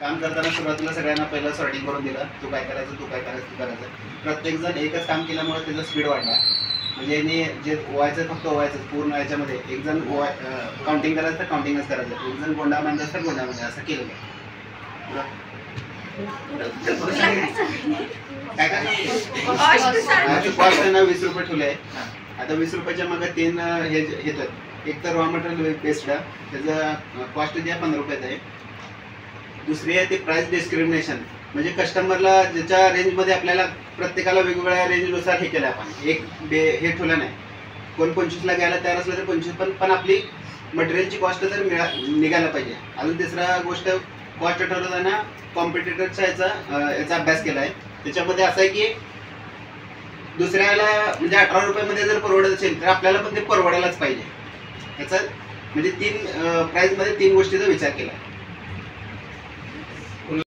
काम करताना सुरुवातीला सगळ्यांना पहिलं सॉर्टिंग करून दिलं, तू काय करायचं, तू काय करायचं, तू करायचं. प्रत्येकजण एकच काम केल्यामुळे त्याचा स्पीड वाढला. म्हणजे यांनी जे ओवायचं फक्त ओवायचं पूर्ण याच्यामध्ये एक जण काउंटिंग करायचं तर काउंटिंगच करायचं, एक जण गोंडा बांधायचं तर गोंडा बांधायचं, असं केलं. काय काय कॉस्ट त्यांना 20 रुपये ठेवले आहे. आता 20 रुपयाच्या मागे 3 हे येतात. एक तर रॉ मटेरियल बेस्ड, त्याचं कॉस्ट द्या 15 रुपयात आहे. दुसरी आहे ते प्राइस डिस्क्रिमिनेशन, म्हणजे कस्टमरला ज्याच्या रेंजमध्ये आपल्याला प्रत्येकाला वेगवेगळ्या रेंजनुसार हे केलं आपण. एक हे ठेवलं नाही, कोण 25ला घ्यायला तयार असलं तर 25, पण आपली मटेरियलची कॉस्ट तर निघायला पाहिजे. अजून तिसरा गोष्ट, कॉस्ट ठरवताना कॉम्पिटिटरचा याचा अभ्यास केला आहे. त्याच्यामध्ये असं आहे की दुसऱ्याला म्हणजे 18 रुपयामध्ये जर परवडत असेल तर आपल्याला पण ते परवडायलाच पाहिजे. याचा म्हणजे 3 प्राइसमध्ये 3 गोष्टीचा विचार केला.